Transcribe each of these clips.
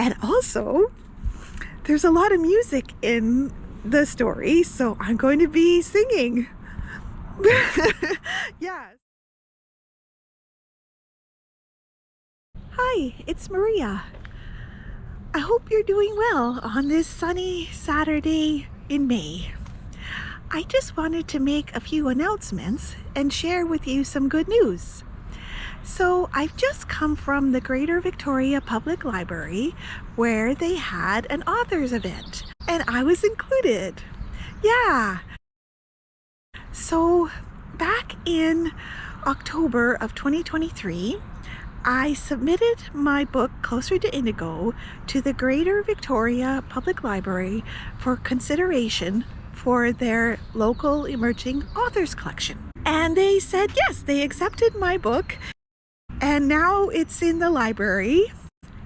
And also, there's a lot of music in the story, so I'm going to be singing. Yeah. Hi, it's Maria. I hope you're doing well on this sunny Saturday in May. I just wanted to make a few announcements and share with you some good news. So I've just come from the Greater Victoria Public Library where they had an authors event and I was included. Yeah. So back in October of 2023, I submitted my book Closer to Indigo to the Greater Victoria Public Library for consideration for their local emerging authors collection. And they said yes, they accepted my book, and now it's in the library.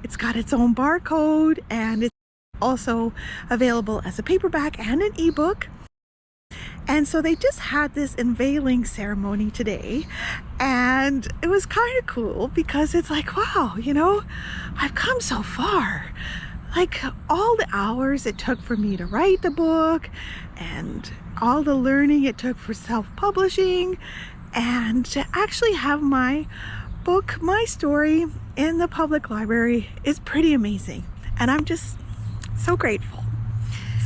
It's got its own barcode, and it's also available as a paperback and an ebook. And so they just had this unveiling ceremony today, and it was kind of cool because it's like, wow, you know, I've come so far. Like all the hours it took for me to write the book and all the learning it took for self-publishing, and to actually have my book, my story in the public library is pretty amazing. And I'm just so grateful.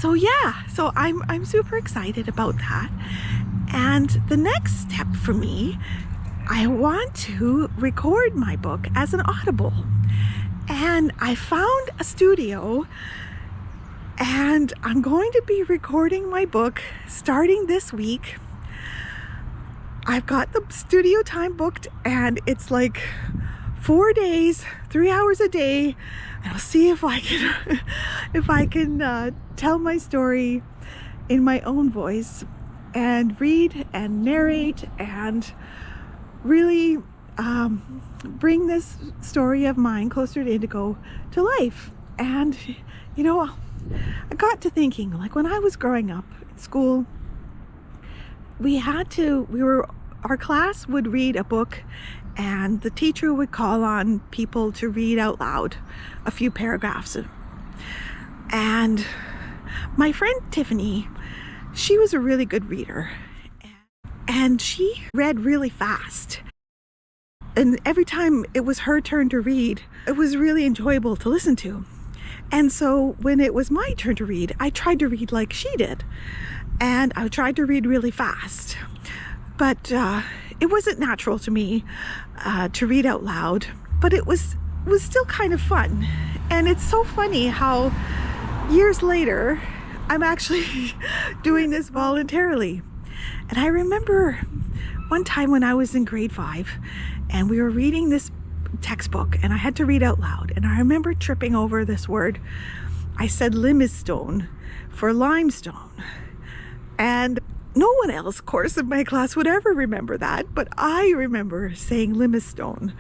So yeah, so I'm super excited about that. And the next step for me, I want to record my book as an Audible. And I found a studio, and I'm going to be recording my book starting this week. I've got the studio time booked, and it's like 4 days, 3 hours a day, and I'll see if I can tell my story in my own voice and read and narrate and really bring this story of mine, Closer to Indigo, to life. And you know, I got to thinking, like when I was growing up in school, our class would read a book, and the teacher would call on people to read out loud a few paragraphs. And my friend Tiffany, she was a really good reader, and she read really fast. And every time it was her turn to read, it was really enjoyable to listen to. And so when it was my turn to read, I tried to read like she did. And I tried to read really fast. But it wasn't natural to me to read out loud, but it was still kind of fun. And it's so funny how years later, I'm actually doing this voluntarily. And I remember one time when I was in grade 5 and we were reading this textbook and I had to read out loud. And I remember tripping over this word. I said limestone for limestone. And no one else, of course, in my class would ever remember that, but I remember saying limestone.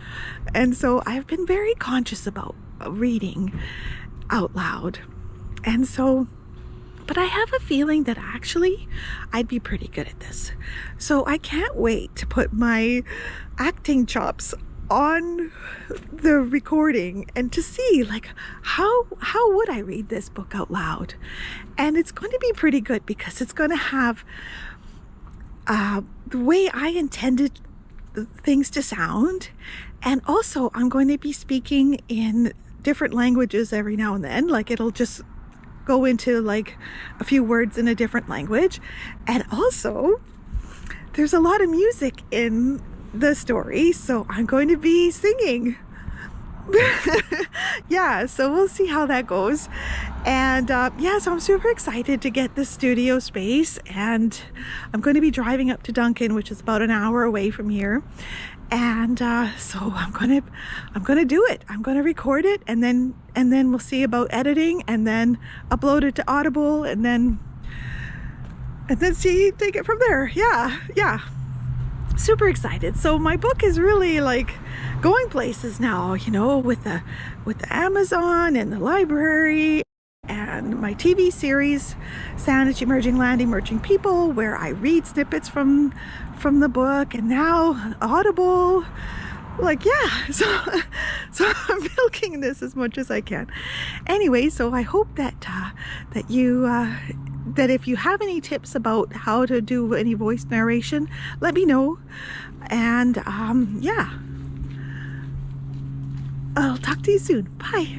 And so I've been very conscious about reading out loud. And so, but I have a feeling that actually I'd be pretty good at this. So I can't wait to put my acting chops on the recording and to see like how would I read this book out loud. And it's going to be pretty good because it's going to have the way I intended things to sound, and also I'm going to be speaking in different languages every now and then. Like it'll just go into like a few words in a different language, and also there's a lot of music in the story, so I'm going to be singing. Yeah, so we'll see how that goes. And yeah, so I'm super excited to get the studio space, and I'm going to be driving up to Duncan, which is about an hour away from here. And so I'm gonna do it. I'm gonna record it, and then we'll see about editing, and then upload it to Audible, and then take it from there. Yeah. Super excited. So my book is really like going places now, you know, with the Amazon and the library, and my TV series, Sandwich Emerging Land, Emerging People, where I read snippets from the book, and now Audible. Like, yeah, so I'm milking this as much as I can. Anyway, so I hope that that you that if you have any tips about how to do any voice narration, let me know. And yeah, I'll talk to you soon. Bye.